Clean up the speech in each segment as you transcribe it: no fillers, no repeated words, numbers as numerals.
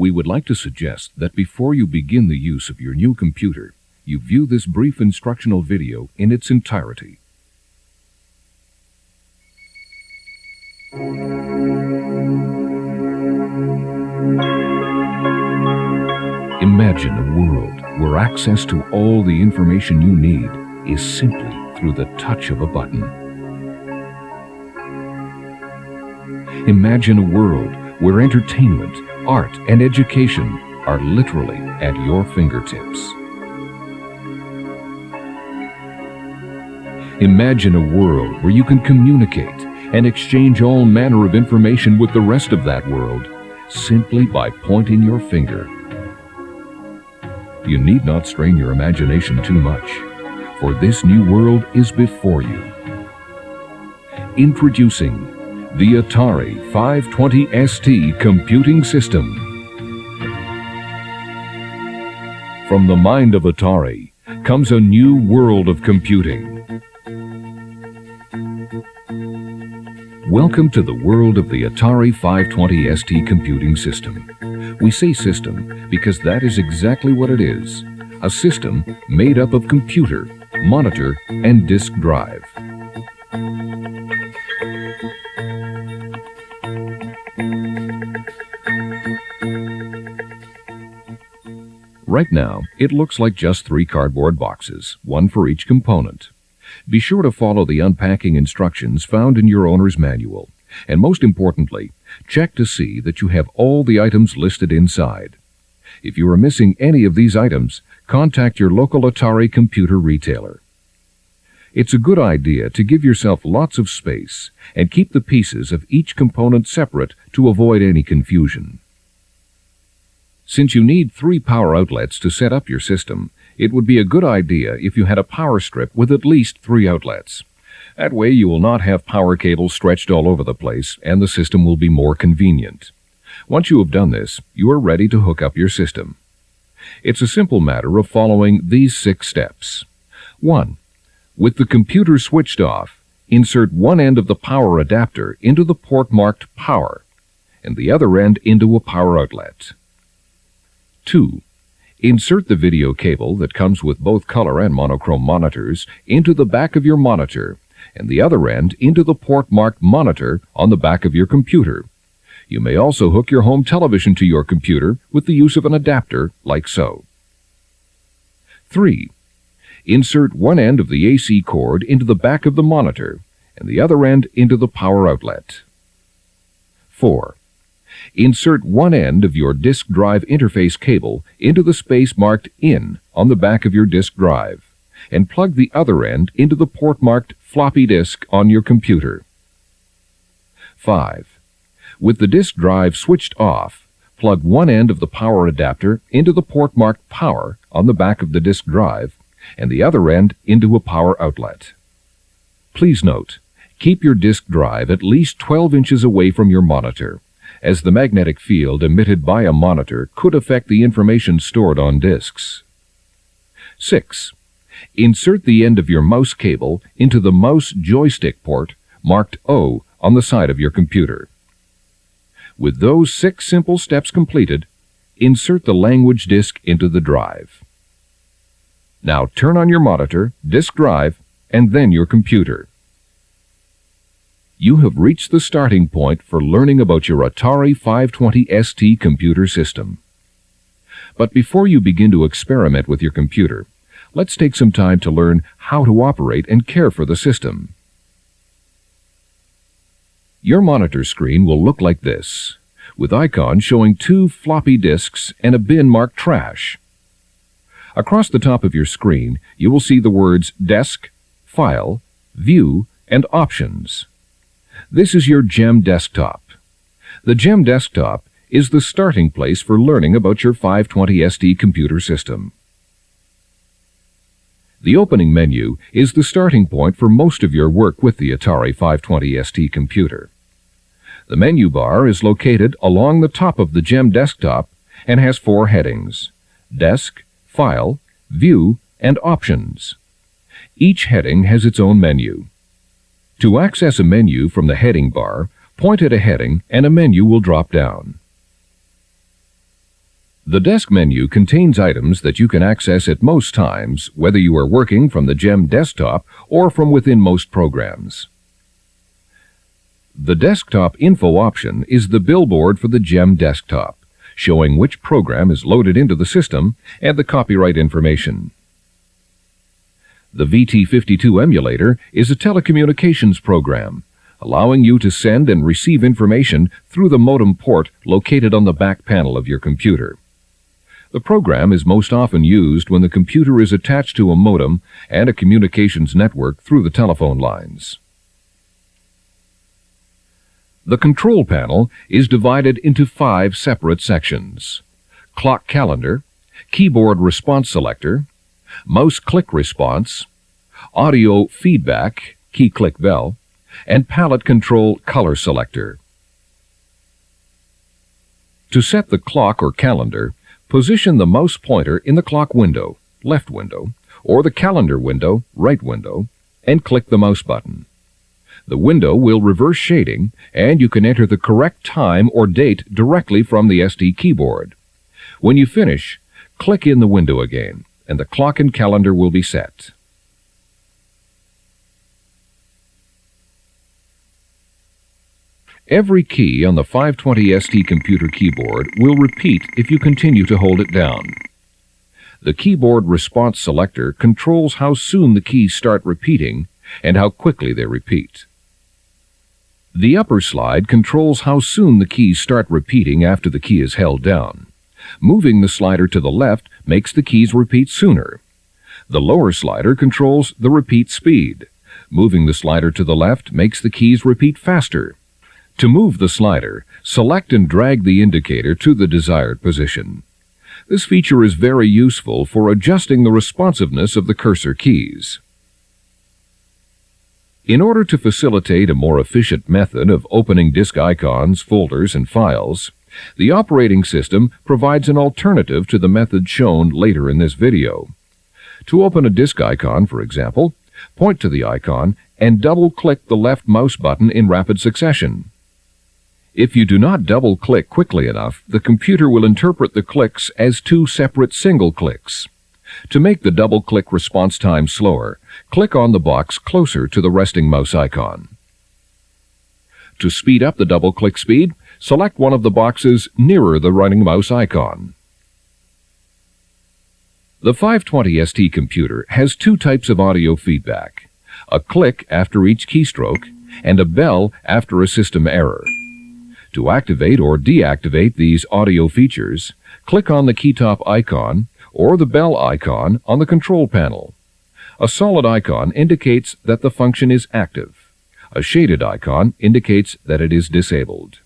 We would like to suggest that before you begin the use of your new computer, you view this brief instructional video in its entirety. Imagine a world where access to all the information you need is simply through the touch of a button. Imagine a world where entertainment, art, and education are literally at your fingertips. Imagine a world where you can communicate and exchange all manner of information with the rest of that world simply by pointing your finger. You need not strain your imagination too much, for this new world is before you. Introducing the Atari 520 ST computing system. From the mind of Atari comes a new world of computing. Welcome to the world of the Atari 520 ST computing system. We say system because that is exactly what it is. A system made up of computer, monitor, and disk drive. Right now, it looks like just 3 cardboard boxes, one for each component. Be sure to follow the unpacking instructions found in your owner's manual. And most importantly, check to see that you have all the items listed inside. If you are missing any of these items, contact your local Atari computer retailer. It's a good idea to give yourself lots of space and keep the pieces of each component separate to avoid any confusion. Since you need 3 power outlets to set up your system, it would be a good idea if you had a power strip with at least 3 outlets. That way you will not have power cables stretched all over the place, and the system will be more convenient. Once you have done this, you are ready to hook up your system. It's a simple matter of following these 6 steps. 1. With the computer switched off, insert one end of the power adapter into the port marked Power, and the other end into a power outlet. 2. Insert the video cable that comes with both color and monochrome monitors into the back of your monitor, and the other end into the port marked Monitor on the back of your computer. You may also hook your home television to your computer with the use of an adapter, like so. 3. Insert one end of the AC cord into the back of the monitor, and the other end into the power outlet. 4. Insert one end of your disk drive interface cable into the space marked In on the back of your disk drive, and plug the other end into the port marked Floppy disk on your computer. 5. With the disk drive switched off, plug one end of the power adapter into the port marked Power on the back of the disk drive, and the other end into a power outlet. Please note, keep your disk drive at least 12 inches away from your monitor, as the magnetic field emitted by a monitor could affect the information stored on disks. 6. Insert the end of your mouse cable into the mouse joystick port marked O on the side of your computer. With those 6 simple steps completed, insert the language disk into the drive. Now turn on your monitor, disk drive, and then your computer. You have reached the starting point for learning about your Atari 520 ST computer system. But before you begin to experiment with your computer, let's take some time to learn how to operate and care for the system. Your monitor screen will look like this, with icons showing 2 floppy disks and a bin marked Trash. Across the top of your screen, you will see the words Desk, File, View, and Options. This is your GEM desktop. The GEM desktop is the starting place for learning about your 520 ST computer system. The opening menu is the starting point for most of your work with the Atari 520 ST computer. The menu bar is located along the top of the GEM desktop and has 4 headings: Desk, File, View, and Options. Each heading has its own menu. To access a menu from the heading bar, point at a heading and a menu will drop down. The desk menu contains items that you can access at most times, whether you are working from the GEM desktop or from within most programs. The desktop info option is the billboard for the GEM desktop, showing which program is loaded into the system and the copyright information. The VT52 emulator is a telecommunications program, allowing you to send and receive information through the modem port located on the back panel of your computer. The program is most often used when the computer is attached to a modem and a communications network through the telephone lines. The control panel is divided into 5 separate sections: clock calendar, keyboard response selector, mouse click response, audio feedback, key click bell, and palette control color selector. To set the clock or calendar, position the mouse pointer in the clock window, left window, or the calendar window, right window, and click the mouse button. The window will reverse shading, and you can enter the correct time or date directly from the ST keyboard. When you finish, click in the window again, and the clock and calendar will be set. Every key on the 520 ST computer keyboard will repeat if you continue to hold it down. The keyboard response selector controls how soon the keys start repeating and how quickly they repeat. The upper slide controls how soon the keys start repeating after the key is held down. Moving the slider to the left makes the keys repeat sooner. The lower slider controls the repeat speed. Moving the slider to the left makes the keys repeat faster. To move the slider, select and drag the indicator to the desired position. This feature is very useful for adjusting the responsiveness of the cursor keys. In order to facilitate a more efficient method of opening disk icons, folders, and files, the operating system provides an alternative to the method shown later in this video. To open a disk icon, for example, point to the icon and double-click the left mouse button in rapid succession. If you do not double-click quickly enough, the computer will interpret the clicks as 2 separate single clicks. To make the double-click response time slower, click on the box closer to the resting mouse icon. To speed up the double-click speed, select one of the boxes nearer the running mouse icon. The 520 ST computer has 2 types of audio feedback: a click after each keystroke and a bell after a system error. To activate or deactivate these audio features, click on the keytop icon or the bell icon on the control panel. A solid icon indicates that the function is active. A shaded icon indicates that it is disabled.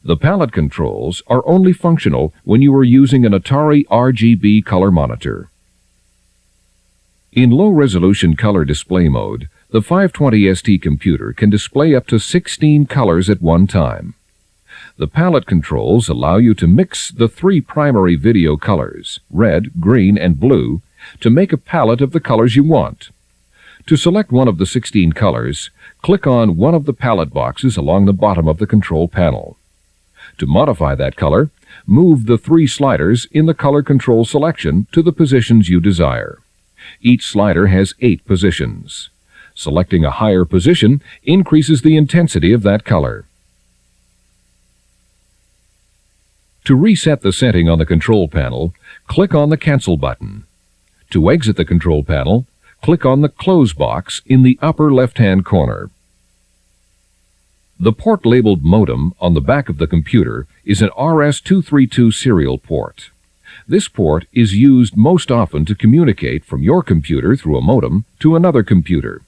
The palette controls are only functional when you are using an Atari RGB color monitor. In low-resolution color display mode, the 520 ST computer can display up to 16 colors at one time. The palette controls allow you to mix the 3 primary video colors, red, green, and blue, to make a palette of the colors you want. To select one of the 16 colors, click on one of the palette boxes along the bottom of the control panel. To modify that color, move the 3 sliders in the color control selection to the positions you desire. Each slider has 8 positions. Selecting a higher position increases the intensity of that color. To reset the setting on the control panel, click on the Cancel button. To exit the control panel, click on the Close box in the upper left-hand corner. The port labeled modem on the back of the computer is an RS-232 serial port. This port is used most often to communicate from your computer through a modem to another computer.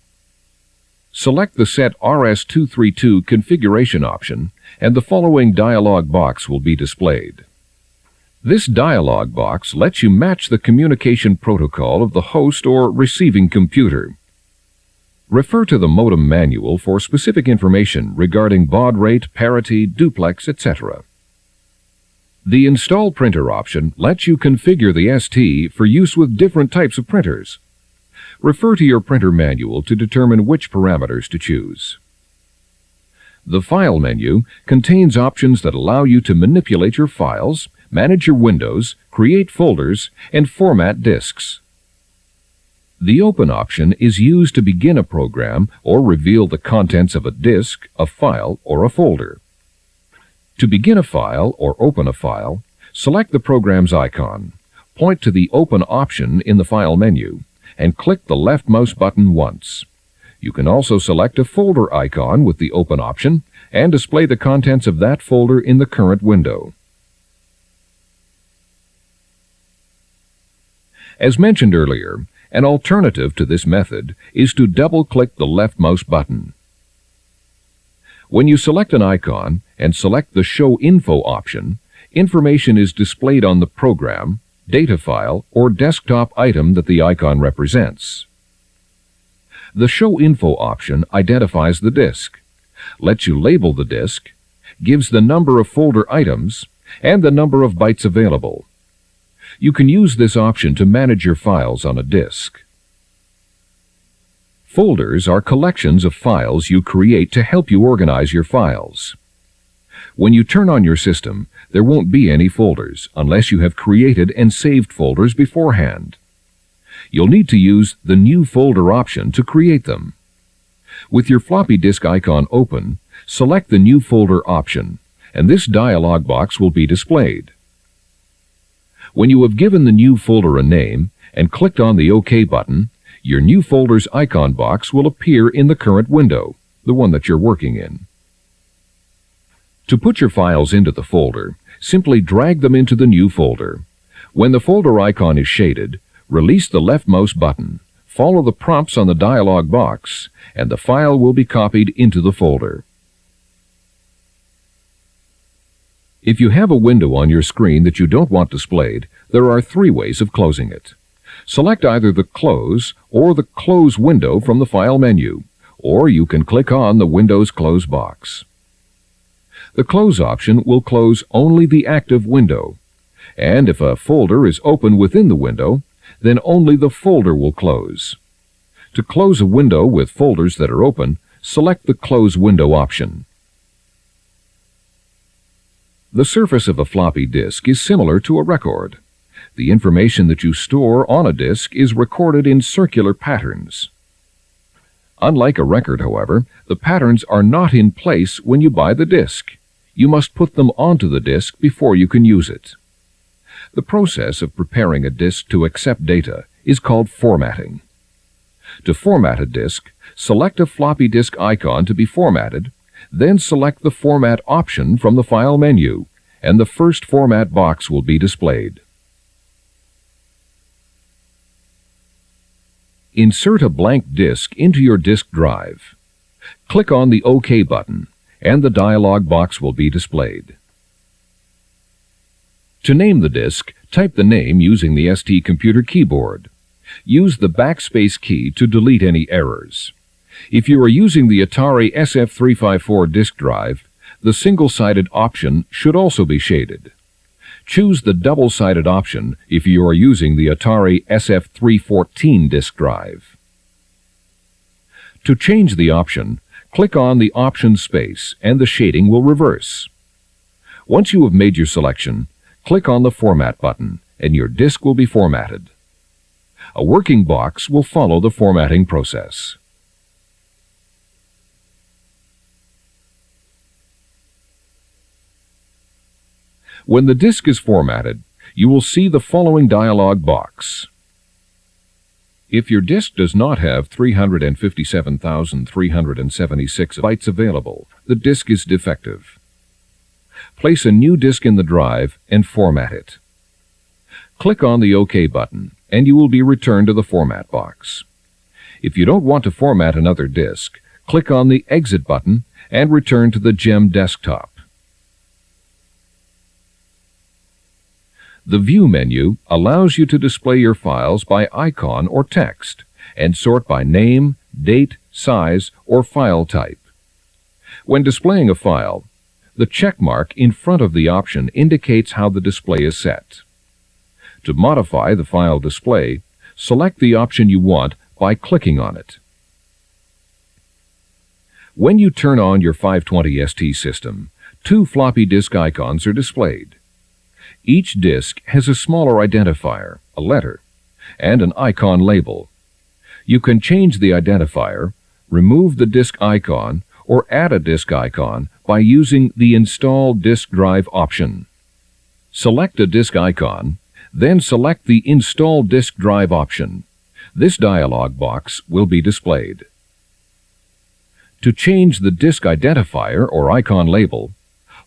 Select the Set RS-232 configuration option, and the following dialog box will be displayed. This dialog box lets you match the communication protocol of the host or receiving computer. Refer to the modem manual for specific information regarding baud rate, parity, duplex, etc. The Install Printer option lets you configure the ST for use with different types of printers. Refer to your printer manual to determine which parameters to choose. The File menu contains options that allow you to manipulate your files, manage your windows, create folders, and format disks. The Open option is used to begin a program or reveal the contents of a disk, a file, or a folder. To begin a file or open a file, select the program's icon, point to the Open option in the File menu, and click the left mouse button once. You can also select a folder icon with the Open option and display the contents of that folder in the current window. As mentioned earlier, an alternative to this method is to double-click the left mouse button. When you select an icon and select the Show Info option, information is displayed on the program, data file, or desktop item that the icon represents. The Show Info option identifies the disk, lets you label the disk, gives the number of folder items, and the number of bytes available. You can use this option to manage your files on a disk. Folders are collections of files you create to help you organize your files. When you turn on your system, there won't be any folders unless you have created and saved folders beforehand. You'll need to use the New Folder option to create them. With your floppy disk icon open, select the New Folder option, and this dialog box will be displayed. When you have given the new folder a name and clicked on the OK button, your New Folders icon box will appear in the current window, the one that you're working in. To put your files into the folder, simply drag them into the new folder. When the folder icon is shaded, release the left mouse button, follow the prompts on the dialog box, and the file will be copied into the folder. If you have a window on your screen that you don't want displayed, there are 3 ways of closing it. Select either the Close or the Close window from the File menu, or you can click on the Windows Close box. The Close option will close only the active window, and if a folder is open within the window, then only the folder will close. To close a window with folders that are open, select the Close Window option. The surface of a floppy disk is similar to a record. The information that you store on a disk is recorded in circular patterns. Unlike a record, however, the patterns are not in place when you buy the disk. You must put them onto the disk before you can use it. The process of preparing a disk to accept data is called formatting. To format a disk, select a floppy disk icon to be formatted, then select the Format option from the File menu, and the first format box will be displayed. Insert a blank disk into your disk drive. Click on the OK button, and the dialog box will be displayed. To name the disk, type the name using the ST computer keyboard. Use the backspace key to delete any errors. If you are using the Atari SF354 disk drive, the single-sided option should also be shaded. Choose the double-sided option if you are using the Atari SF314 disk drive. To change the option, click on the option space and the shading will reverse. Once you have made your selection, click on the Format button and your disk will be formatted. A working box will follow the formatting process. When the disk is formatted, you will see the following dialog box. If your disk does not have 357,376 bytes available, the disk is defective. Place a new disk in the drive and format it. Click on the OK button and you will be returned to the Format box. If you don't want to format another disk, click on the Exit button and return to the GEM desktop. The View menu allows you to display your files by icon or text and sort by name, date, size, or file type. When displaying a file, the check mark in front of the option indicates how the display is set. To modify the file display, select the option you want by clicking on it. When you turn on your 520 ST system, 2 floppy disk icons are displayed. Each disk has a smaller identifier, a letter, and an icon label. You can change the identifier, remove the disk icon, or add a disk icon by using the Install Disk Drive option. Select a disk icon, then select the Install Disk Drive option. This dialog box will be displayed. To change the disk identifier or icon label,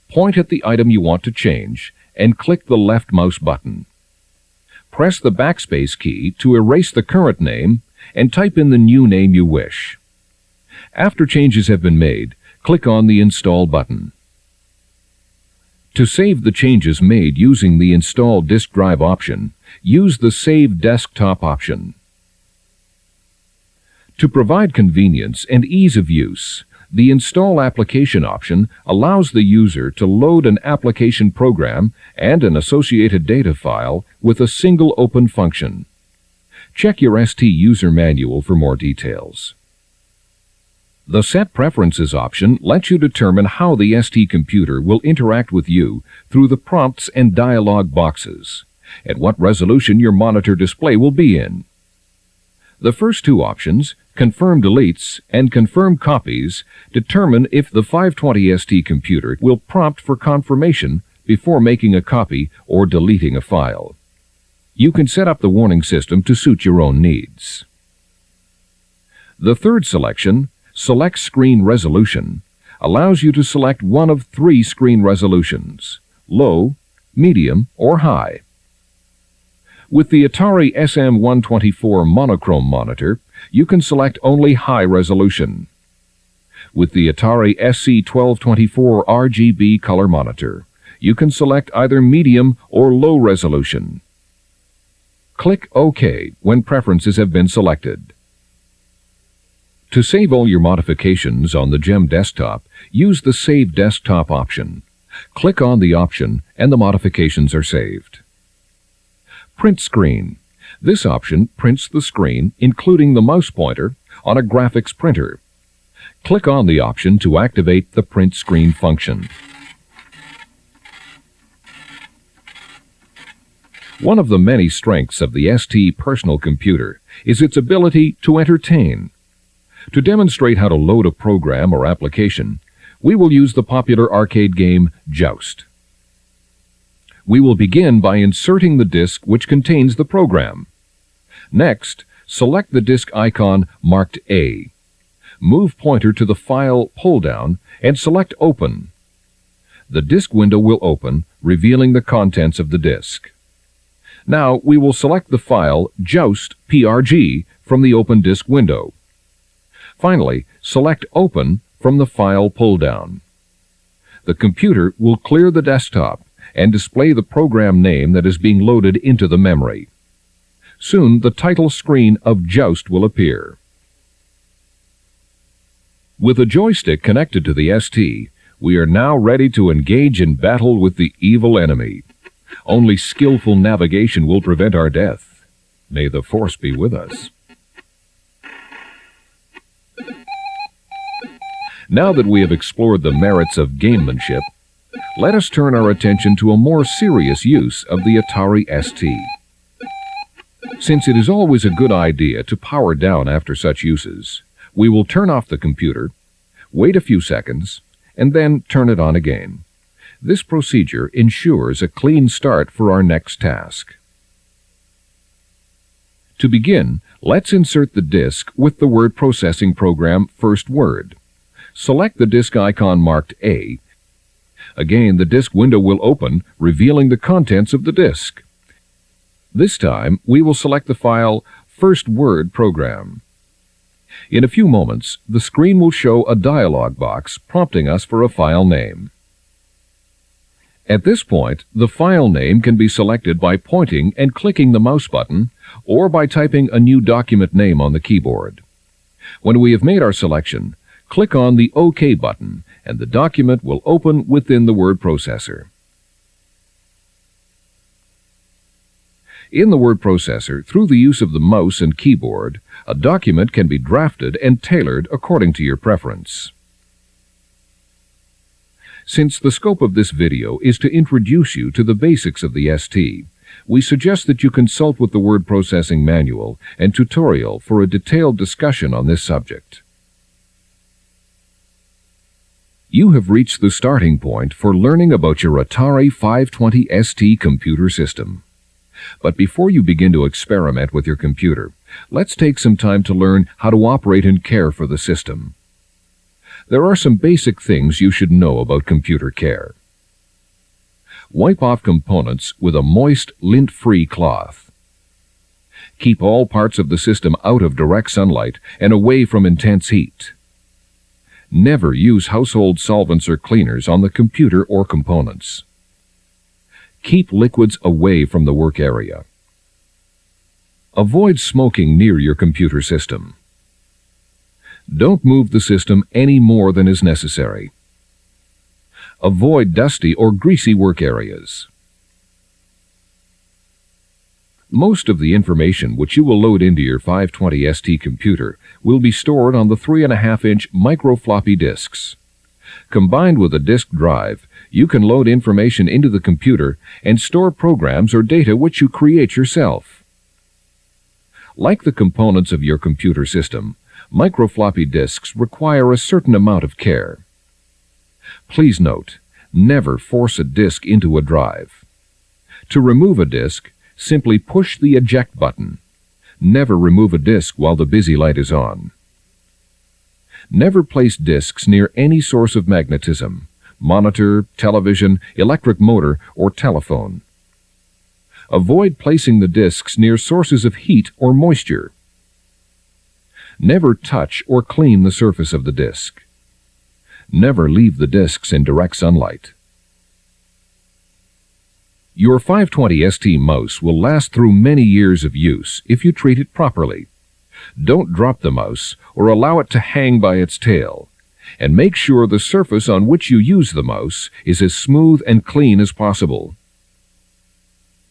point at the item you want to change and click the left mouse button. Press the backspace key to erase the current name and type in the new name you wish. After changes have been made, click on the Install button. To save the changes made using the Install Disk Drive option, use the Save Desktop option. To provide convenience and ease of use, the Install Application option allows the user to load an application program and an associated data file with a single open function. Check your ST user manual for more details. The Set Preferences option lets you determine how the ST computer will interact with you through the prompts and dialog boxes, and what resolution your monitor display will be in. The first two options, Confirm Deletes and Confirm Copies, determine if the 520 ST computer will prompt for confirmation before making a copy or deleting a file. You can set up the warning system to suit your own needs. The third selection, Select Screen Resolution, allows you to select one of three screen resolutions, low, medium, or high. With the Atari SM124 monochrome monitor, you can select only high resolution. With the Atari SC1224 RGB color monitor, you can select either medium or low resolution. Click OK when preferences have been selected. To save all your modifications on the GEM desktop, use the Save Desktop option. Click on the option and the modifications are saved. Print Screen. This option prints the screen, including the mouse pointer, on a graphics printer. Click on the option to activate the Print Screen function. One of the many strengths of the ST personal computer is its ability to entertain. To demonstrate how to load a program or application, we will use the popular arcade game Joust. We will begin by inserting the disk which contains the program. Next, select the disk icon marked A. Move pointer to the File pull-down and select Open. The disk window will open, revealing the contents of the disk. Now we will select the file Joust PRG from the Open Disk window. Finally, select Open from the File pull-down. The computer will clear the desktop and display the program name that is being loaded into the memory. Soon, the title screen of Joust will appear. With a joystick connected to the ST, we are now ready to engage in battle with the evil enemy. Only skillful navigation will prevent our death. May the Force be with us. Now that we have explored the merits of gamemanship, let us turn our attention to a more serious use of the Atari ST. Since it is always a good idea to power down after such uses, we will turn off the computer, wait a few seconds, and then turn it on again. This procedure ensures a clean start for our next task. To begin, let's insert the disk with the word processing program First Word. Select the disk icon marked A. Again, the disk window will open, revealing the contents of the disk. This time, we will select the file First Word Program. In a few moments, the screen will show a dialog box prompting us for a file name. At this point, the file name can be selected by pointing and clicking the mouse button or by typing a new document name on the keyboard. When we have made our selection, click on the OK button and the document will open within the word processor. In the word processor, through the use of the mouse and keyboard, a document can be drafted and tailored according to your preference. Since the scope of this video is to introduce you to the basics of the ST, we suggest that you consult with the word processing manual and tutorial for a detailed discussion on this subject. You have reached the starting point for learning about your Atari 520 ST computer system. But before you begin to experiment with your computer, let's take some time to learn how to operate and care for the system. There are some basic things you should know about computer care. Wipe off components with a moist, lint-free cloth. Keep all parts of the system out of direct sunlight and away from intense heat. Never use household solvents or cleaners on the computer or components. Keep liquids away from the work area. Avoid smoking near your computer system. Don't move the system any more than is necessary. Avoid dusty or greasy work areas. Most of the information which you will load into your 520 ST computer will be stored on the 3.5-inch micro floppy disks. Combined with a disk drive, you can load information into the computer and store programs or data which you create yourself. Like the components of your computer system, microfloppy disks require a certain amount of care. Please note, never force a disk into a drive. To remove a disk, simply push the eject button. Never remove a disk while the busy light is on. Never place disks near any source of magnetism, monitor, television, electric motor, or telephone. Avoid placing the disks near sources of heat or moisture. Never touch or clean the surface of the disk. Never leave the disks in direct sunlight. Your 520 ST mouse will last through many years of use if you treat it properly. Don't drop the mouse or allow it to hang by its tail, and make sure the surface on which you use the mouse is as smooth and clean as possible.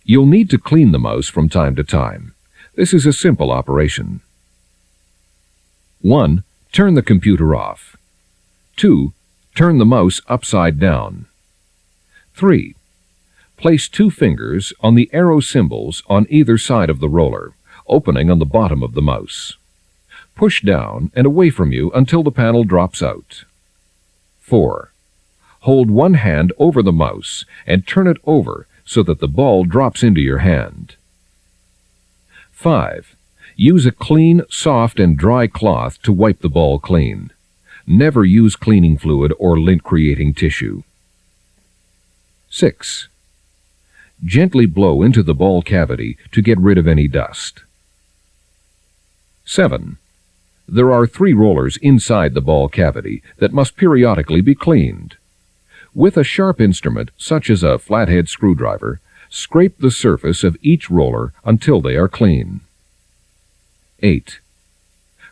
You'll need to clean the mouse from time to time. This is a simple operation. 1. Turn the computer off. 2. Turn the mouse upside down. 3. Place 2 fingers on the arrow symbols on either side of the roller, opening on the bottom of the mouse. Push down and away from you until the panel drops out. 4. Hold one hand over the mouse and turn it over so that the ball drops into your hand. 5. Use a clean, soft, and dry cloth to wipe the ball clean. Never use cleaning fluid or lint-creating tissue. 6. Gently blow into the ball cavity to get rid of any dust. 7. There are 3 rollers inside the ball cavity that must periodically be cleaned. With a sharp instrument, such as a flathead screwdriver, scrape the surface of each roller until they are clean. 8.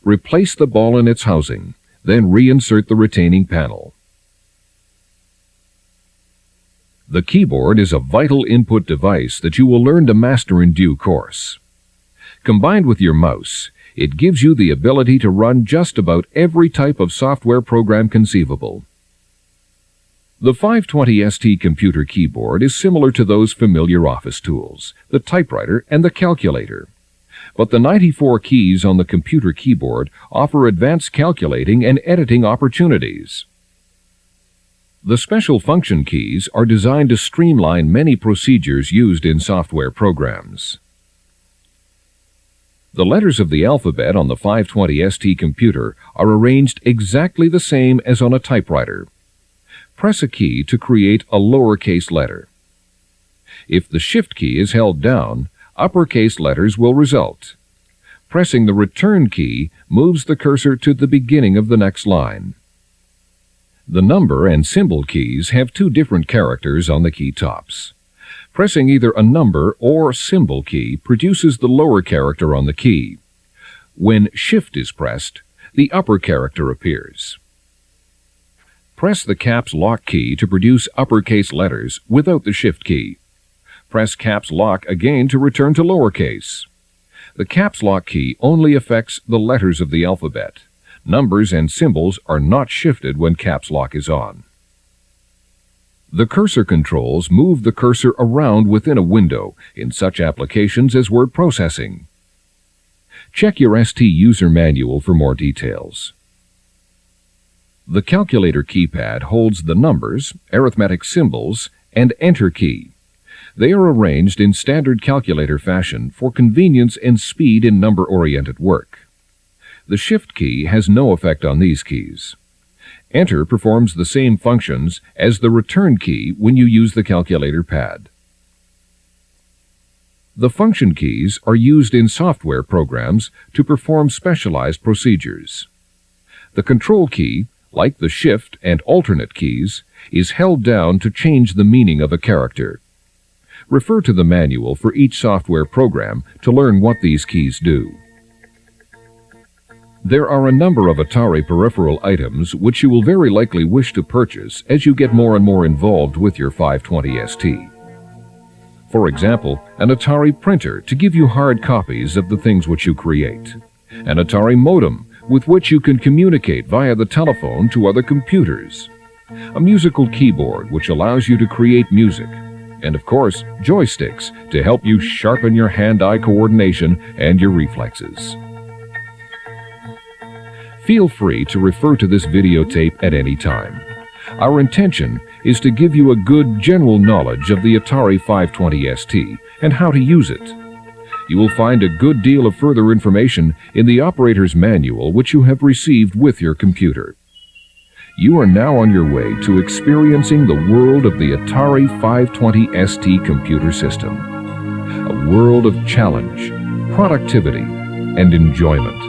Replace the ball in its housing, then reinsert the retaining panel. The keyboard is a vital input device that you will learn to master in due course. Combined with your mouse, it gives you the ability to run just about every type of software program conceivable. The 520 ST computer keyboard is similar to those familiar office tools, the typewriter and the calculator. But the 94 keys on the computer keyboard offer advanced calculating and editing opportunities. The special function keys are designed to streamline many procedures used in software programs. The letters of the alphabet on the 520 ST computer are arranged exactly the same as on a typewriter. Press a key to create a lowercase letter. If the Shift key is held down, uppercase letters will result. Pressing the Return key moves the cursor to the beginning of the next line. The number and symbol keys have 2 different characters on the key tops. Pressing either a number or symbol key produces the lower character on the key. When Shift is pressed, the upper character appears. Press the Caps Lock key to produce uppercase letters without the Shift key. Press Caps Lock again to return to lowercase. The Caps Lock key only affects the letters of the alphabet. Numbers and symbols are not shifted when Caps Lock is on. The cursor controls move the cursor around within a window in such applications as word processing. Check your ST user manual for more details. The calculator keypad holds the numbers, arithmetic symbols, and Enter key. They are arranged in standard calculator fashion for convenience and speed in number-oriented work. The Shift key has no effect on these keys. Enter performs the same functions as the Return key when you use the calculator pad. The function keys are used in software programs to perform specialized procedures. The Control key, like the Shift and Alternate keys, is held down to change the meaning of a character. Refer to the manual for each software program to learn what these keys do. There are a number of Atari peripheral items which you will very likely wish to purchase as you get more and more involved with your 520 ST. For example, an Atari printer to give you hard copies of the things which you create, an Atari modem with which you can communicate via the telephone to other computers, a musical keyboard which allows you to create music, and of course, joysticks to help you sharpen your hand-eye coordination and your reflexes. Feel free to refer to this videotape at any time. Our intention is to give you a good general knowledge of the Atari 520 ST and how to use it. You will find a good deal of further information in the operator's manual which you have received with your computer. You are now on your way to experiencing the world of the Atari 520 ST computer system. A world of challenge, productivity, and enjoyment.